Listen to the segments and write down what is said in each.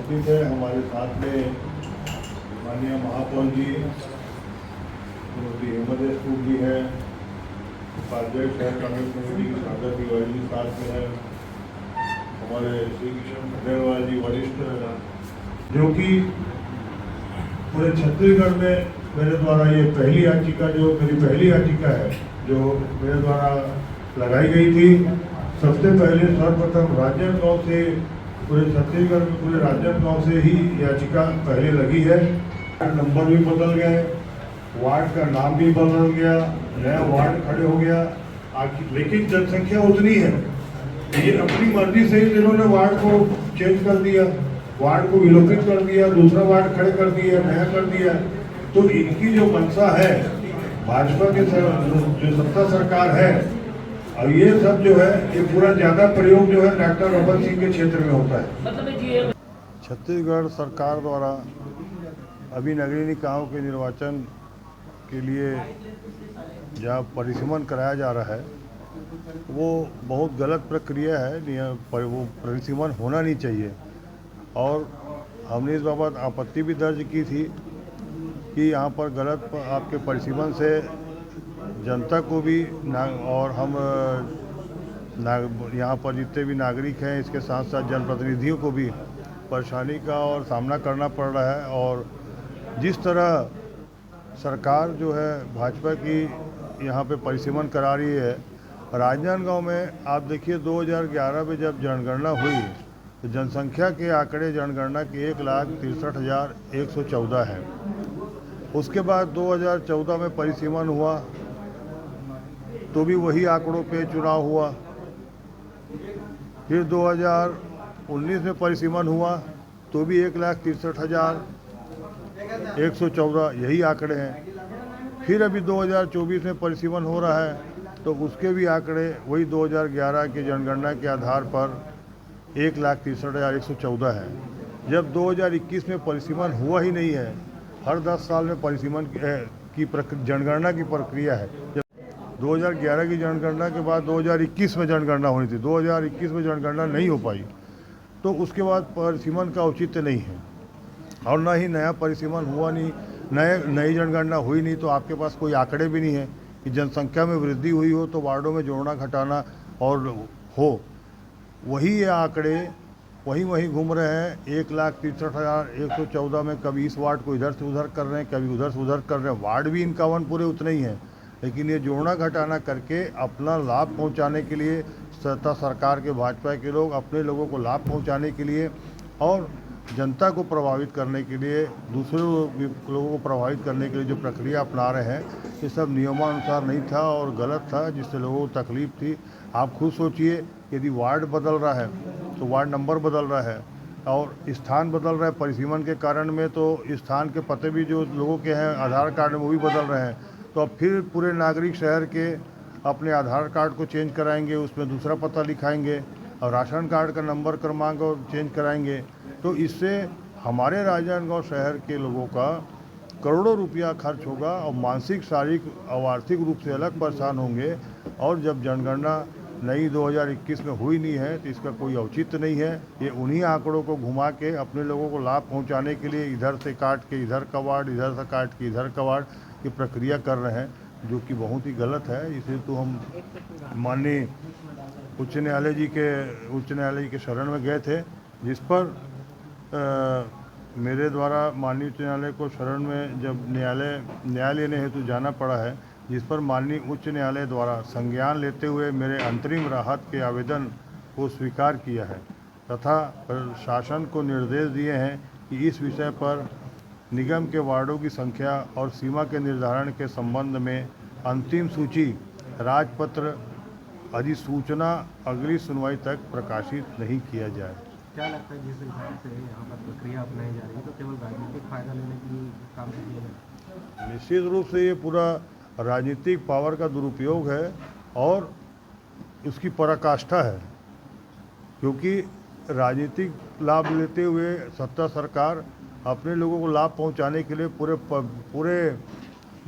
उपस्थित है। हमारे साथ में माननीय महापौर जी श्रीमती हेमंत एस जी है, उपाध्यक्ष शहर कांग्रेस कमेटी की सागर तिवारी जी साथ में है, हमारे श्री किशन खंडेलवाल जी वरिष्ठ, जो कि पूरे छत्तीसगढ़ में मेरे द्वारा ये पहली याचिका, जो मेरी पहली याचिका है जो मेरे द्वारा लगाई गई थी। सबसे पहले सर्वप्रथम राजनांदगांव से, पूरे छत्तीसगढ़ में पूरे राजनांदगांव से ही याचिका पहले लगी है। नंबर भी बदल गए, वार्ड का नाम भी बदल गया, नया वार्ड खड़े हो गया, लेकिन जनसंख्या उतनी है। ये अपनी मर्जी से ही इन्होंने वार्ड को चेंज कर दिया, वार्ड को विलोपित कर दिया, दूसरा वार्ड खड़े कर दिया, नया कर दिया। तो इनकी जो मंशा है, भाजपा के जो सत्ता सरकार है, और ये सब जो है, ये पूरा ज्यादा प्रयोग जो है डॉक्टर रमन सिंह के क्षेत्र में होता है। छत्तीसगढ़ सरकार द्वारा अभी नगरीय निकायों के निर्वाचन के लिए जहाँ परिसीमन कराया जा रहा है, वो बहुत गलत प्रक्रिया है। वो परिसीमन होना नहीं चाहिए, और हमने इस बाबत आपत्ति भी दर्ज की थी कि यहाँ पर गलत आपके परिसीमन से जनता को भी और हम यहाँ पर जितने भी नागरिक हैं, इसके साथ साथ जनप्रतिनिधियों को भी परेशानी का और सामना करना पड़ रहा है। और जिस तरह सरकार जो है भाजपा की यहाँ पे परिसीमन करा रही है, राजनांदगांव में आप देखिए 2011 में जब जनगणना हुई तो जनसंख्या के आंकड़े जनगणना के 1,63,114 है। उसके बाद 2014 में परिसीमन हुआ तो भी वही आंकड़ों पे चुनाव हुआ। फिर 2019 में परिसीमन हुआ तो भी 1,63,114 यही आंकड़े हैं। फिर अभी 2024 में परिसीमन हो रहा है तो उसके भी आंकड़े वही 2011 की जनगणना के आधार पर 1,63,114 है। जब 2021 में परिसीमन हुआ ही नहीं है, हर 10 साल में परिसीमन की जनगणना की प्रक्रिया है। 2011 की जनगणना के बाद 2021 में जनगणना होनी थी, 2021 में जनगणना नहीं हो पाई, तो उसके बाद परिसीमन का औचित्य नहीं है। और ना ही नया परिसीमन हुआ, नहीं नई जनगणना हुई नहीं, तो आपके पास कोई आंकड़े भी नहीं है कि जनसंख्या में वृद्धि हुई हो तो वार्डों में जोड़ना घटाना और हो। वही ये आंकड़े वहीं घूम रहे हैं। 1,63,114 में कभी इस वार्ड को इधर से उधर कर रहे हैं, कभी उधर से उधर कर रहे हैं। वार्ड भी 51 पूरे उतने ही हैं, लेकिन ये जोड़ना घटाना करके अपना लाभ पहुंचाने के लिए, सत्ता सरकार के भाजपा के लोग अपने लोगों को लाभ पहुंचाने के लिए और जनता को प्रभावित करने के लिए, दूसरे लोगों को प्रभावित करने के लिए जो प्रक्रिया अपना रहे हैं, ये सब नियमानुसार नहीं था और गलत था, जिससे लोगों को तकलीफ थी। आप खुद सोचिए, यदि वार्ड बदल रहा है तो वार्ड नंबर बदल रहा है और स्थान बदल रहा है परिसीमन के कारण में, तो स्थान के पते भी जो लोगों के हैं आधार कार्ड में वो भी बदल रहे हैं। तो अब फिर पूरे नागरिक शहर के अपने आधार कार्ड को चेंज कराएंगे, उसमें दूसरा पता लिखाएंगे और राशन कार्ड का नंबर क्रमांक चेंज कराएंगे। तो इससे हमारे राजनांदगांव शहर के लोगों का करोड़ों रुपया खर्च होगा और मानसिक, शारीरिक और आर्थिक रूप से अलग परेशान होंगे। और जब जनगणना नई 2021 में हुई नहीं है तो इसका कोई औचित्य नहीं है। ये उन्हीं आंकड़ों को घुमा के अपने लोगों को लाभ पहुंचाने के लिए इधर से काट के इधर का वार्ड, इधर से काट के इधर का वार्ड की प्रक्रिया कर रहे हैं, जो कि बहुत ही गलत है। इसे तो हम माननीय उच्च न्यायालय के शरण में गए थे, जिस पर मेरे द्वारा माननीय उच्च न्यायालय को शरण में जब न्याय लेने हेतु जाना पड़ा है, जिस पर माननीय उच्च न्यायालय द्वारा संज्ञान लेते हुए मेरे अंतरिम राहत के आवेदन को स्वीकार किया है तथा प्रशासन को निर्देश दिए हैं कि इस विषय पर निगम के वार्डों की संख्या और सीमा के निर्धारण के संबंध में अंतिम सूची राजपत्र अधिसूचना अगली सुनवाई तक प्रकाशित नहीं किया जाए। क्या लगता है जिस हिसाब से यहाँ पर प्रक्रिया अपनाई जा रही है तो केवल राजनीतिक फायदा लेने के लिए काम किया जाए? निश्चित रूप से ये पूरा राजनीतिक पावर का दुरुपयोग है और उसकी पराकाष्ठा है, क्योंकि राजनीतिक लाभ लेते हुए सत्ता सरकार अपने लोगों को लाभ पहुंचाने के लिए पूरे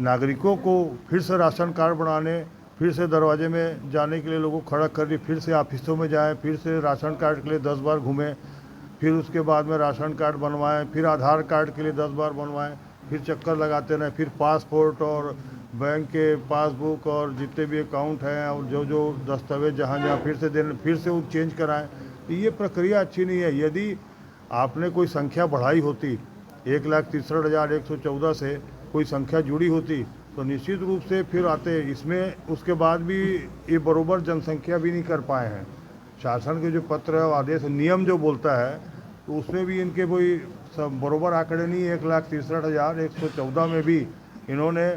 नागरिकों को फिर से राशन कार्ड बनाने, फिर से दरवाजे में जाने के लिए लोगों को खड़ा कर दी, फिर से ऑफिसों में जाएं, फिर से राशन कार्ड के लिए 10 बार घूमें। फिर उसके बाद में राशन कार्ड बनवाएं, फिर आधार कार्ड के लिए 10 बार बनवाएं, फिर चक्कर लगाते रहें, फिर पासपोर्ट और बैंक के पासबुक और जितने भी अकाउंट हैं और जो जो दस्तावेज जहाँ जहाँ फिर से देने, फिर से वो चेंज कराएं। तो ये प्रक्रिया अच्छी नहीं है। यदि आपने कोई संख्या बढ़ाई होती, 1,63,114 से कोई संख्या जुड़ी होती तो निश्चित रूप से फिर आते इसमें। उसके बाद भी ये बरोबर जनसंख्या भी नहीं कर पाए हैं। शासन के जो पत्र और आदेश नियम जो बोलता है तो उसमें भी इनके कोई सब बरोबर आंकड़े नहीं। 1,63,114 में भी इन्होंने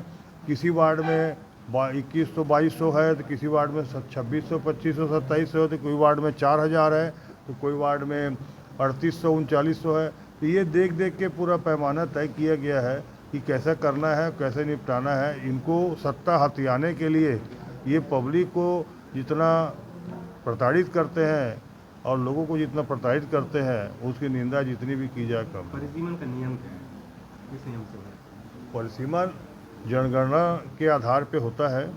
किसी वार्ड में 2100 2200 है, तो किसी वार्ड में 2600 2500 2700 है, तो कोई वार्ड में 4000 है, तो कोई वार्ड में 3800 3900 है। तो ये देख देख के पूरा पैमाना तय किया गया है कि कैसा करना है, कैसे निपटाना है। इनको सत्ता हथियाने के लिए ये पब्लिक को जितना प्रताड़ित करते हैं और लोगों को जितना प्रताड़ित करते हैं उसकी निंदा जितनी भी की जाए कम। परिसीमन का नियम क्या है, किस नियम से होता है? परिसीमन जनगणना के आधार पे होता है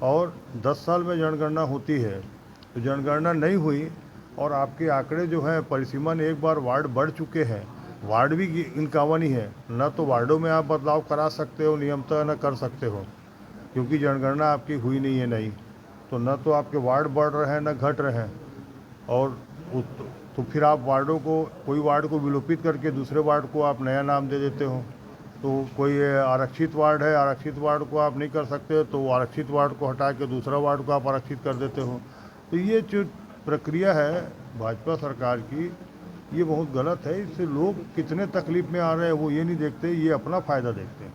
और 10 साल में जनगणना होती है। तो जनगणना नहीं हुई और आपके आंकड़े जो हैं परिसीमन एक बार वार्ड बढ़ चुके हैं, वार्ड भी 51 ही है, न तो वार्डों में आप बदलाव करा सकते हो नियमतः न कर सकते हो, क्योंकि जनगणना आपकी हुई नहीं है नई। तो न तो आपके वार्ड बढ़ रहे हैं न घट रहे हैं। और तो फिर आप वार्डों को, कोई वार्ड को विलोपित करके दूसरे वार्ड को आप नया नाम दे देते हो। तो कोई आरक्षित वार्ड है, आरक्षित वार्ड को आप नहीं कर सकते तो आरक्षित वार्ड को हटा के दूसरा वार्ड को आप आरक्षित कर देते हो। तो ये जो प्रक्रिया है भाजपा सरकार की, ये बहुत गलत है। इससे लोग कितने तकलीफ में आ रहे हैं वो ये नहीं देखते, ये अपना फ़ायदा देखते हैं।